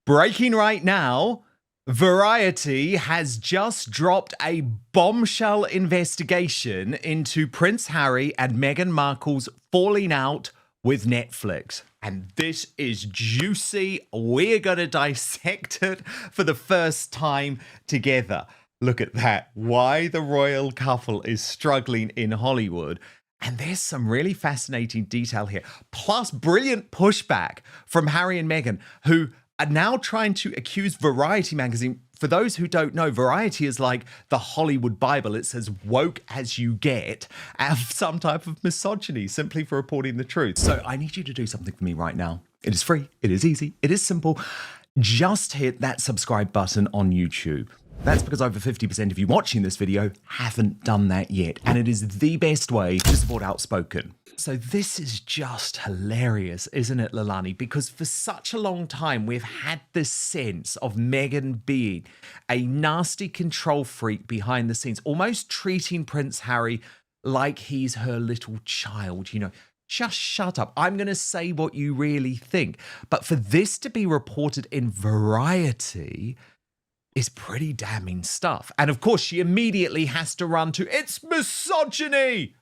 Breaking right now, Variety has just dropped a bombshell investigation into Prince Harry and Meghan Markle's falling out with Netflix. And this is juicy. We're going to dissect it for the first time together. Look at that. Why the royal couple is struggling in Hollywood. And there's some really fascinating detail here. Plus, brilliant pushback from Harry and Meghan, who are now trying to accuse Variety magazine. For those who don't know, Variety is like the Hollywood Bible. It's as woke as you get, of some type of misogyny, simply for reporting the truth. So I need you to do something for me right now. It is free. It is easy. It is simple. Just hit that subscribe button on YouTube. That's because over 50% of you watching this video haven't done that yet. And it is the best way to support Outspoken. So this is just hilarious, isn't it, Lalani? Because for such a long time, we've had this sense of Meghan being a nasty control freak behind the scenes, almost treating Prince Harry like he's her little child, you know. Just shut up. I'm going to say what you really think. But for this to be reported in Variety is pretty damning stuff. And of course, she immediately has to run to, it's misogyny.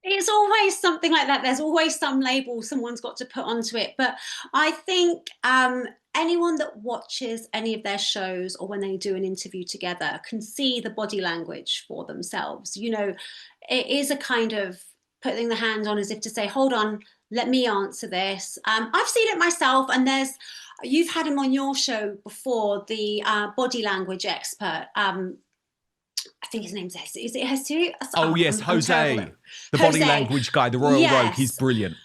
It's always something like that. There's always some label someone's got to put onto it. But I think anyone that watches any of their shows or when they do an interview together can see the body language for themselves. You know, it is a kind of putting the hand on as if to say, hold on, let me answer this. I've seen it myself, and you've had him on your show before, the body language expert. I think his name's, is it Jesus? Oh, yes, Jose, the body language guy, the royal rogue. He's brilliant.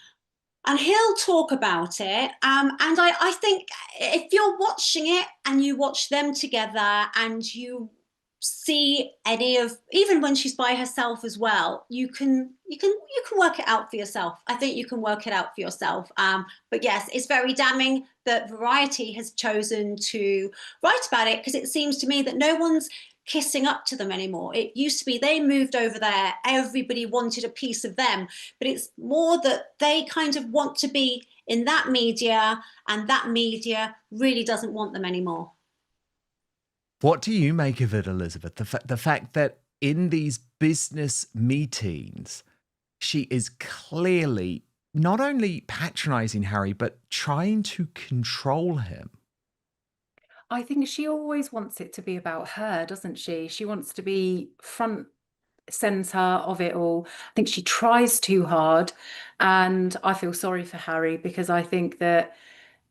And he'll talk about it. And I think if you're watching it and you watch them together and you see any of, even when she's by herself as well, you can work it out for yourself. I think you can work it out for yourself. But yes, it's very damning that Variety has chosen to write about it, because it seems to me that no one's kissing up to them anymore. It used to be they moved over there, everybody wanted a piece of them, but it's more that they kind of want to be in that media, and that media really doesn't want them anymore. What do you make of it, Elizabeth? The fact that in these business meetings, she is clearly not only patronizing Harry, but trying to control him. I think she always wants it to be about her, doesn't she? She wants to be front center of it all. I think she tries too hard, and I feel sorry for Harry, because I think that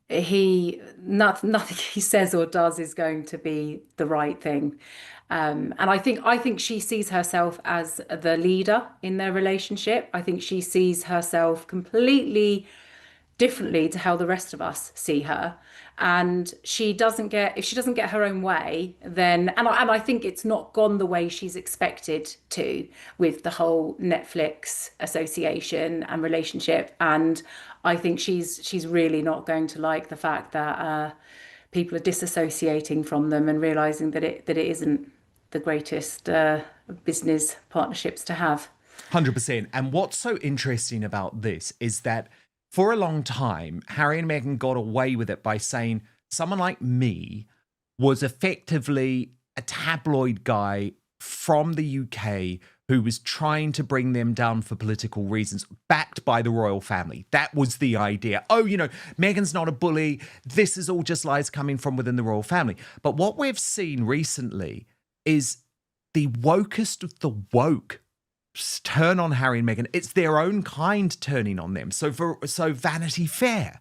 nothing he says or does is going to be the right thing. And I think she sees herself as the leader in their relationship. I think she sees herself completely differently to how the rest of us see her. And if she doesn't get her own way, then, and I think it's not gone the way she's expected to, with the whole Netflix association and relationship. And I think she's really not going to like the fact that people are disassociating from them and realizing that it isn't the greatest business partnerships to have. 100%. And what's so interesting about this is that for a long time, Harry and Meghan got away with it by saying someone like me was effectively a tabloid guy from the UK who was trying to bring them down for political reasons, backed by the royal family. That was the idea. Oh, you know, Meghan's not a bully. This is all just lies coming from within the royal family. But what we've seen recently is the wokest of the woke turn on Harry and Meghan. It's their own kind turning on them. So Vanity Fair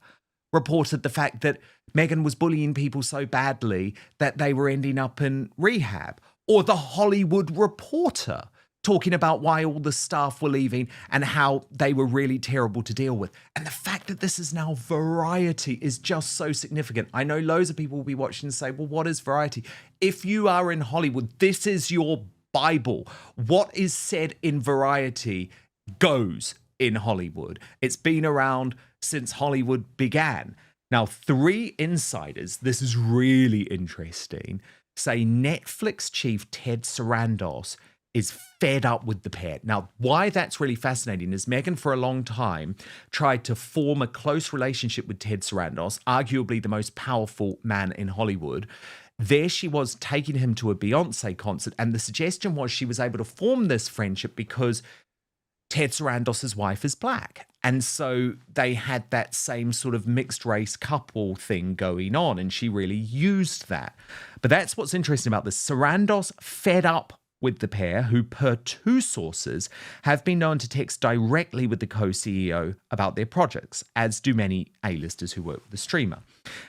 reported the fact that Meghan was bullying people so badly that they were ending up in rehab. Or The Hollywood Reporter talking about why all the staff were leaving and how they were really terrible to deal with. And the fact that this is now Variety is just so significant. I know loads of people will be watching and say, well, what is Variety? If you are in Hollywood, this is your Bible. What is said in Variety goes in Hollywood. It's been around since Hollywood began. Now, 3 insiders, this is really interesting, say Netflix chief Ted Sarandos is fed up with the pair. Now, why that's really fascinating is Meghan, for a long time, tried to form a close relationship with Ted Sarandos, arguably the most powerful man in Hollywood. There she was taking him to a Beyonce concert, and the suggestion was she was able to form this friendship because Ted Sarandos's wife is black. And so they had that same sort of mixed race couple thing going on, and she really used that. But that's what's interesting about this. Sarandos fed up with the pair, who, per two sources, have been known to text directly with the co-CEO about their projects, as do many A-listers who work with the streamer.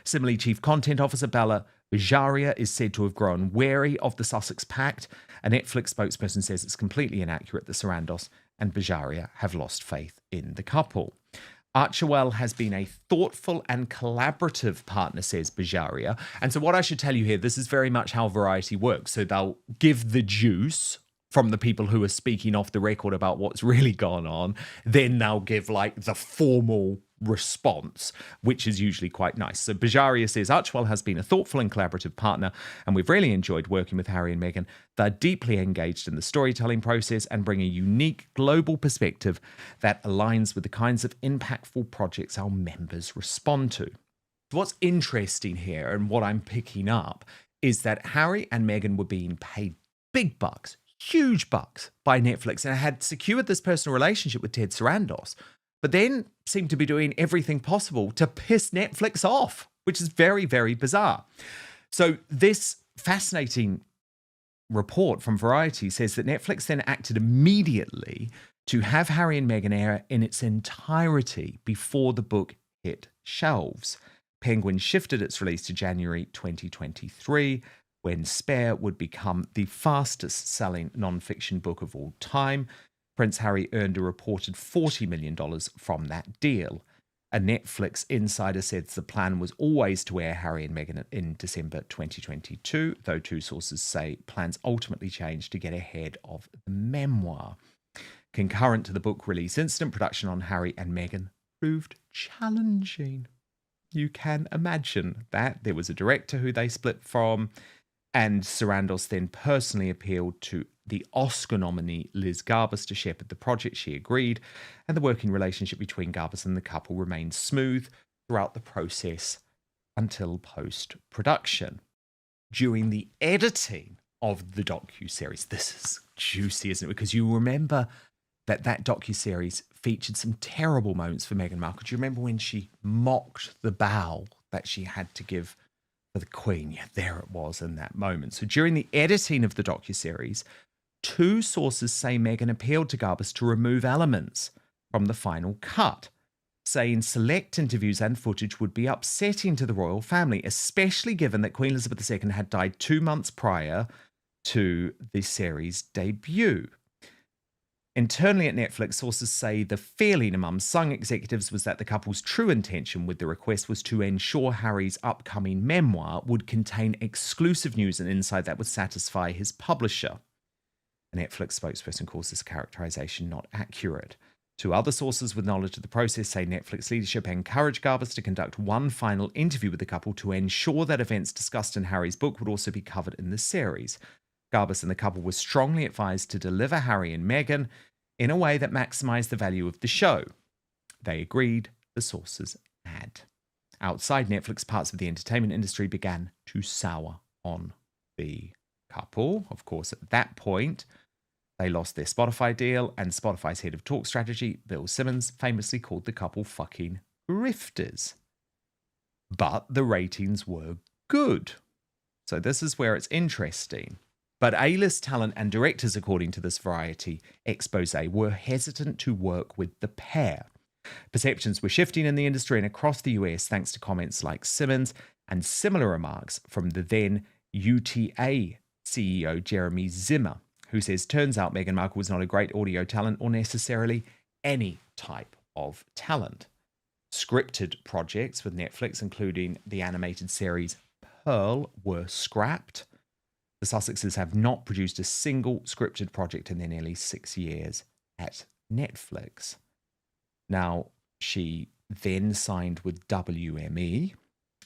Similarly, Chief Content Officer Bella Bajaria is said to have grown wary of the Sussex Pact. A Netflix spokesperson says it's completely inaccurate that Sarandos and Bajaria have lost faith in the couple. Archewell has been a thoughtful and collaborative partner, says Bajaria. And so what I should tell you here, this is very much how Variety works. So they'll give the juice from the people who are speaking off the record about what's really gone on. Then they'll give like the formal response, which is usually quite nice. So Bajaria says Archewell has been a thoughtful and collaborative partner, and we've really enjoyed working with Harry and Meghan. They're deeply engaged in the storytelling process and bring a unique global perspective that aligns with the kinds of impactful projects our members respond to. What's interesting here, and what I'm picking up, is that Harry and Meghan were being paid big bucks, huge bucks, by Netflix, and had secured this personal relationship with Ted Sarandos, but then seemed to be doing everything possible to piss Netflix off, which is very, very bizarre. So this fascinating report from Variety says that Netflix then acted immediately to have Harry and Meghan air in its entirety before the book hit shelves. Penguin shifted its release to January 2023, when Spare would become the fastest-selling non-fiction book of all time. Prince Harry earned a reported $40 million from that deal. A Netflix insider said the plan was always to air Harry and Meghan in December 2022, though two sources say plans ultimately changed to get ahead of the memoir. Concurrent to the book release incident, production on Harry and Meghan proved challenging. You can imagine that. There was a director who they split from, and Sarandos then personally appealed to the Oscar nominee Liz Garbus to shepherd the project. She agreed, and the working relationship between Garbus and the couple remained smooth throughout the process until post-production. During the editing of the docuseries, this is juicy, isn't it? Because you remember that docuseries featured some terrible moments for Meghan Markle. Do you remember when she mocked the bow that she had to give for the Queen? Yeah, there it was in that moment. So during the editing of the docuseries, two sources say Meghan appealed to Garbus to remove elements from the final cut, saying select interviews and footage would be upsetting to the royal family, especially given that Queen Elizabeth II had died 2 months prior to the series' debut. Internally at Netflix, sources say the feeling among some executives was that the couple's true intention with the request was to ensure Harry's upcoming memoir would contain exclusive news and insight that would satisfy his publisher. A Netflix spokesperson calls this characterization not accurate. Two other sources with knowledge of the process say Netflix leadership encouraged Garbus to conduct one final interview with the couple to ensure that events discussed in Harry's book would also be covered in the series. Garbus and the couple were strongly advised to deliver Harry and Meghan in a way that maximised the value of the show. They agreed, the sources add. Outside Netflix, parts of the entertainment industry began to sour on the couple. Of course, at that point, they lost their Spotify deal, and Spotify's head of talk strategy, Bill Simmons, famously called the couple fucking grifters. But the ratings were good. So this is where it's interesting. But A-list talent and directors, according to this Variety exposé, were hesitant to work with the pair. Perceptions were shifting in the industry and across the US thanks to comments like Simmons and similar remarks from the then UTA CEO Jeremy Zimmer, who says, turns out Meghan Markle was not a great audio talent or necessarily any type of talent. Scripted projects with Netflix, including the animated series Pearl, were scrapped. The Sussexes have not produced a single scripted project in their nearly 6 years at Netflix. Now, she then signed with WME,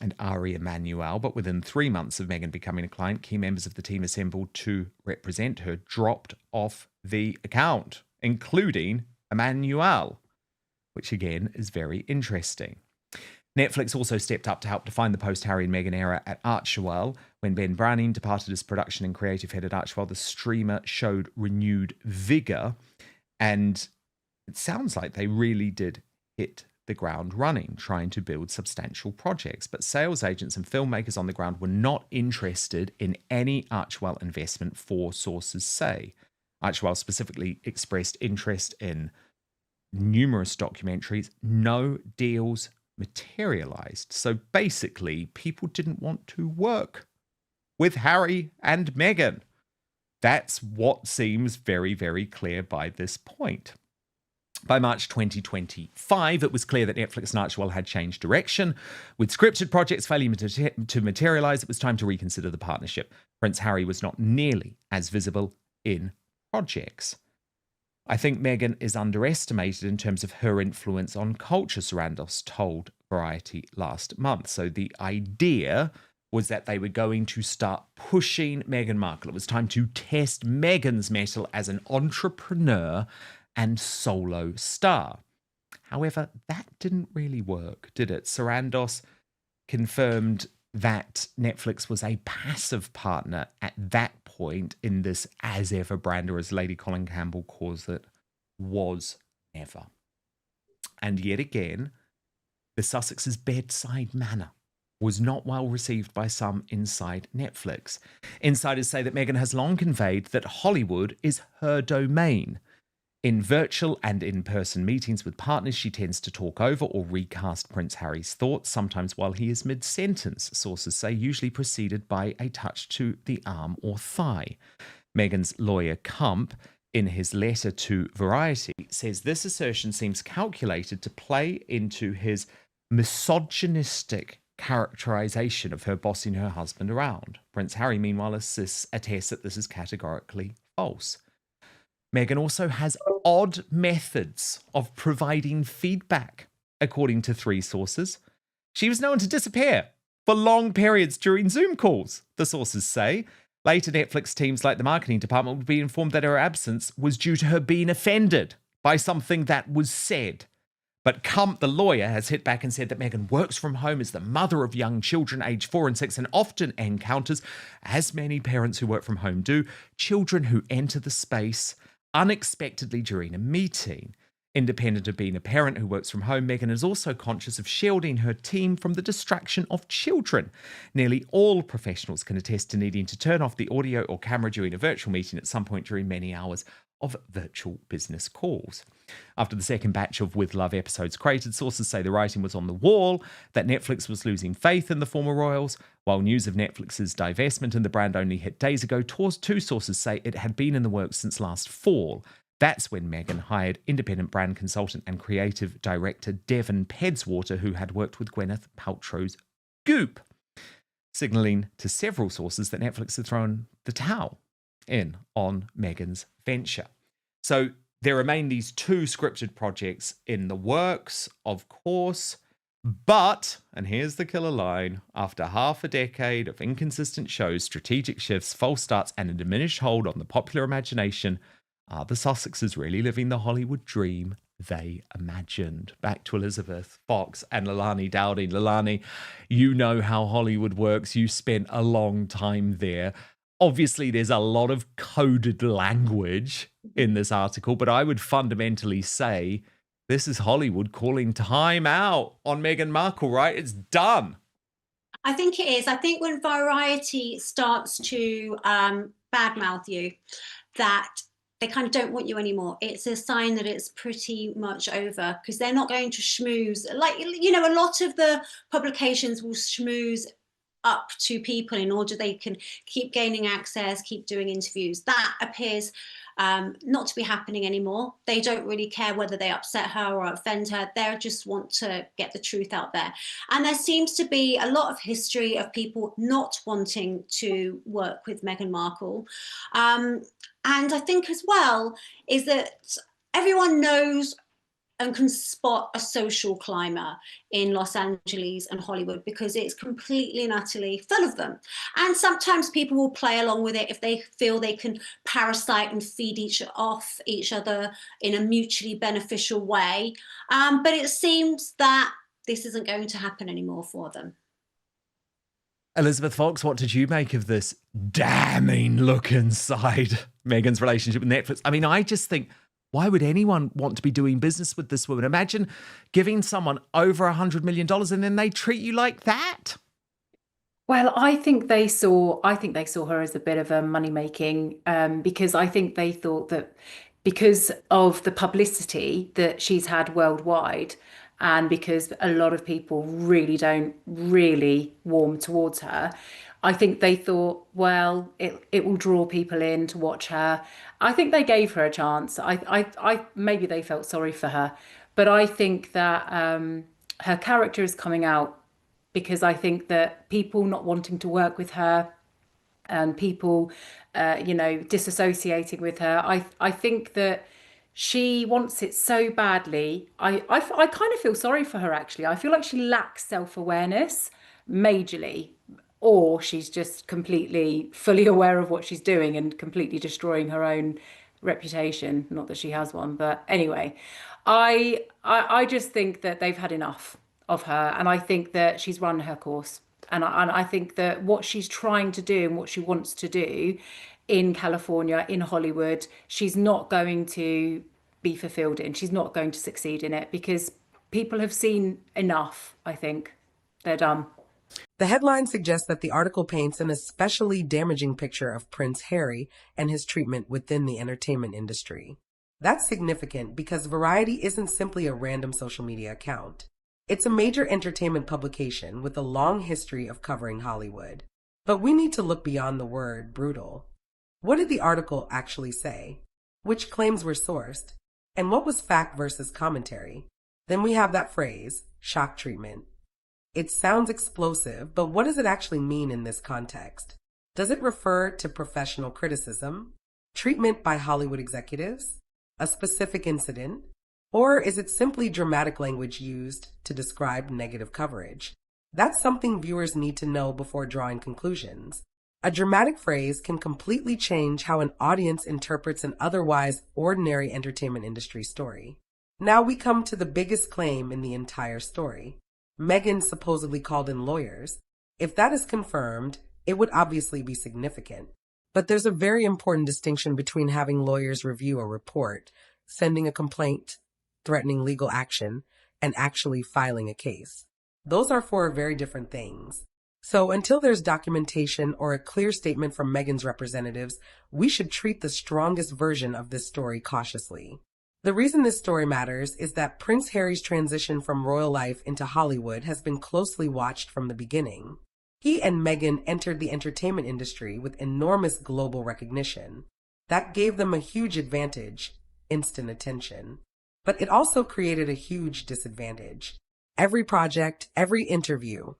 and Ari Emanuel. But within 3 months of Meghan becoming a client, key members of the team assembled to represent her dropped off the account, including Emanuel, which again is very interesting. Netflix also stepped up to help define the post-Harry and Meghan era at Archewell. When Ben Browning departed as production and creative head at Archewell, the streamer showed renewed vigor, and it sounds like they really did hit the ground running, trying to build substantial projects. But sales agents and filmmakers on the ground were not interested in any Archewell investment, four sources say. Archewell specifically expressed interest in numerous documentaries. No deals materialized. So basically, people didn't want to work with Harry and Meghan. That's what seems very, very clear by this point. By March 2025, it was clear that Netflix and Archewell had changed direction. With scripted projects failing to materialize, it was time to reconsider the partnership. Prince Harry was not nearly as visible in projects. I think Meghan is underestimated in terms of her influence on culture, Sarandos told Variety last month. So the idea was that they were going to start pushing Meghan Markle. It was time to test Meghan's mettle as an entrepreneur and solo star. However, that didn't really work, did it? Sarandos confirmed that Netflix was a passive partner at that point in this as ever brand, or as Lady Colin Campbell calls it, was never. And yet again, the Sussexes' bedside manner was not well received by some inside Netflix. Insiders say that Meghan has long conveyed that Hollywood is her domain. In virtual and in-person meetings with partners, she tends to talk over or recast Prince Harry's thoughts, sometimes while he is mid-sentence, sources say, usually preceded by a touch to the arm or thigh. Meghan's lawyer, Kump, in his letter to Variety, says this assertion seems calculated to play into his misogynistic characterization of her bossing her husband around. Prince Harry, meanwhile, attests that this is categorically false. Meghan also has odd methods of providing feedback, according to three sources. She was known to disappear for long periods during Zoom calls, the sources say. Later, Netflix teams like the marketing department would be informed that her absence was due to her being offended by something that was said. But Kump, the lawyer, has hit back and said that Meghan works from home as the mother of young children aged 4 and 6 and often encounters, as many parents who work from home do, children who enter the space unexpectedly during a meeting. Independent of being a parent who works from home, Meghan is also conscious of shielding her team from the distraction of children. Nearly all professionals can attest to needing to turn off the audio or camera during a virtual meeting at some point during many hours of virtual business calls. After the second batch of With Love episodes created, sources say the writing was on the wall, that Netflix was losing faith in the former royals, while news of Netflix's divestment and the brand only hit days ago. Two sources say it had been in the works since last fall. That's when Meghan hired independent brand consultant and creative director Devon Pedswater, who had worked with Gwyneth Paltrow's Goop, signalling to several sources that Netflix had thrown the towel in on Meghan's venture. So there remain these two scripted projects in the works, of course, but, and here's the killer line, after half a decade of inconsistent shows, strategic shifts, false starts, and a diminished hold on the popular imagination, are the Sussexes really living the Hollywood dream they imagined? Back to Elizabeth Fox and Lilani Dowding. Lilani, you know how Hollywood works. You spent a long time there. Obviously, there's a lot of coded language in this article, but I would fundamentally say this is Hollywood calling time out on Meghan Markle, right? It's done. I think it is. I think when Variety starts to badmouth you, that they kind of don't want you anymore, it's a sign that it's pretty much over, because they're not going to schmooze. Like, you know, a lot of the publications will schmooze up to people in order they can keep gaining access, keep doing interviews. That appears not to be happening anymore. They don't really care whether they upset her or offend her. They just want to get the truth out there. And there seems to be a lot of history of people not wanting to work with Meghan Markle. And I think as well is that everyone knows and can spot a social climber in Los Angeles and Hollywood, because it's completely and utterly full of them. And sometimes people will play along with it if they feel they can parasite and feed off each other in a mutually beneficial way. But it seems that this isn't going to happen anymore for them. Elizabeth Fox, what did you make of this damning look inside Meghan's relationship with Netflix? I mean, I just think, why would anyone want to be doing business with this woman? Imagine giving someone over $100 million and then they treat you like that. Well, I think they saw her as a bit of a money-making, because I think they thought that because of the publicity that she's had worldwide, and because a lot of people really don't really warm towards her, I think they thought, well, it will draw people in to watch her. I think they gave her a chance. I maybe they felt sorry for her, but I think that her character is coming out, because I think that people not wanting to work with her and people, disassociating with her, I think that she wants it so badly. I kind of feel sorry for her, actually. I feel like she lacks self-awareness majorly, or she's just completely fully aware of what she's doing and completely destroying her own reputation. Not that she has one, but anyway, I just think that they've had enough of her, and I think that she's run her course. And I think that what she's trying to do and what she wants to do in California, in Hollywood, she's not going to be fulfilled in. She's not going to succeed in it, because people have seen enough, I think. They're done. The headline suggests that the article paints an especially damaging picture of Prince Harry and his treatment within the entertainment industry. That's significant because Variety isn't simply a random social media account. It's a major entertainment publication with a long history of covering Hollywood. But we need to look beyond the word brutal. What did the article actually say? Which claims were sourced? And what was fact versus commentary? Then we have that phrase, shock treatment. It sounds explosive, but what does it actually mean in this context? Does it refer to professional criticism, treatment by Hollywood executives, a specific incident, or is it simply dramatic language used to describe negative coverage? That's something viewers need to know before drawing conclusions. A dramatic phrase can completely change how an audience interprets an otherwise ordinary entertainment industry story. Now we come to the biggest claim in the entire story. Meghan supposedly called in lawyers. If that is confirmed, it would obviously be significant. But there's a very important distinction between having lawyers review a report, sending a complaint, threatening legal action, and actually filing a case. Those are four very different things. So until there's documentation or a clear statement from Meghan's representatives, we should treat the strongest version of this story cautiously. The reason this story matters is that Prince Harry's transition from royal life into Hollywood has been closely watched from the beginning. He and Meghan entered the entertainment industry with enormous global recognition. That gave them a huge advantage, instant attention. But it also created a huge disadvantage. Every project, every interview,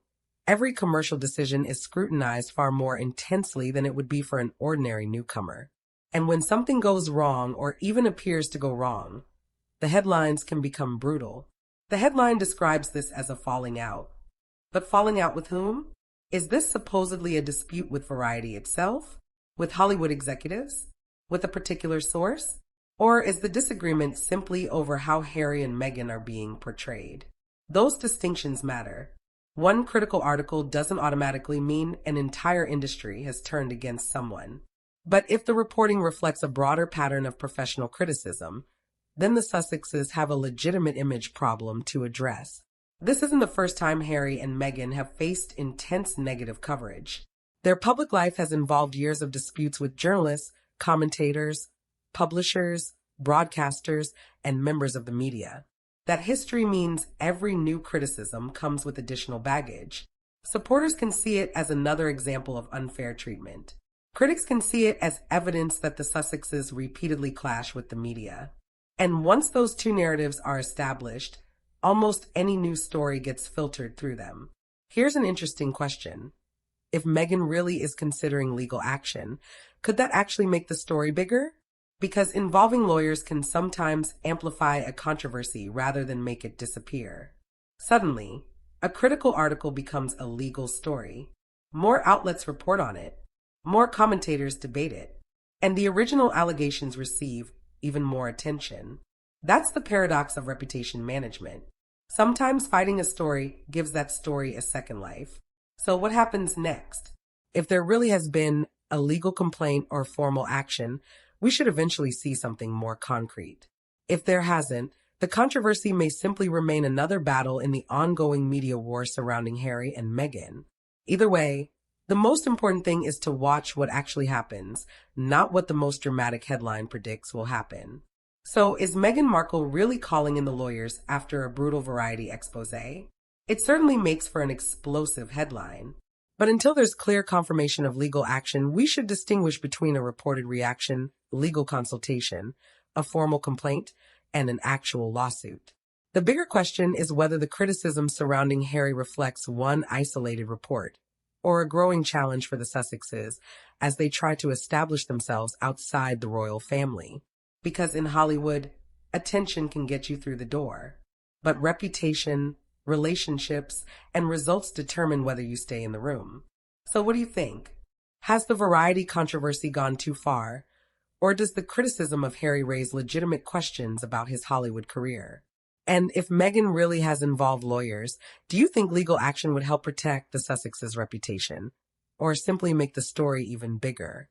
every commercial decision is scrutinized far more intensely than it would be for an ordinary newcomer. And when something goes wrong or even appears to go wrong, the headlines can become brutal. The headline describes this as a falling out. But falling out with whom? Is this supposedly a dispute with Variety itself? With Hollywood executives? With a particular source? Or is the disagreement simply over how Harry and Meghan are being portrayed? Those distinctions matter. One critical article doesn't automatically mean an entire industry has turned against someone. But if the reporting reflects a broader pattern of professional criticism, then the Sussexes have a legitimate image problem to address. This isn't the first time Harry and Meghan have faced intense negative coverage. Their public life has involved years of disputes with journalists, commentators, publishers, broadcasters, and members of the media. That history means every new criticism comes with additional baggage. Supporters can see it as another example of unfair treatment. Critics can see it as evidence that the Sussexes repeatedly clash with the media. And once those two narratives are established, almost any new story gets filtered through them. Here's an interesting question. If Meghan really is considering legal action, could that actually make the story bigger? because involving lawyers can sometimes amplify a controversy rather than make it disappear. Suddenly, a critical article becomes a legal story. More outlets report on it, more commentators debate it, and the original allegations receive even more attention. That's the paradox of reputation management. Sometimes fighting a story gives that story a second life. So what happens next? If there really has been a legal complaint or formal action, we should eventually see something more concrete. If there hasn't, the controversy may simply remain another battle in the ongoing media war surrounding Harry and Meghan. Either way, the most important thing is to watch what actually happens, not what the most dramatic headline predicts will happen. So, is Meghan Markle really calling in the lawyers after a brutal Variety exposé? It certainly makes for an explosive headline. But until there's clear confirmation of legal action, we should distinguish between a reported reaction, legal consultation, a formal complaint, and an actual lawsuit. The bigger question is whether the criticism surrounding Harry reflects one isolated report, or a growing challenge for the Sussexes as they try to establish themselves outside the royal family. Because in Hollywood, attention can get you through the door, but reputation, relationships, and results determine whether you stay in the room. So what do you think? Has the Variety controversy gone too far, or does the criticism of Harry raise legitimate questions about his Hollywood career? And if Meghan really has involved lawyers, do you think legal action would help protect the Sussexes' reputation, or simply make the story even bigger?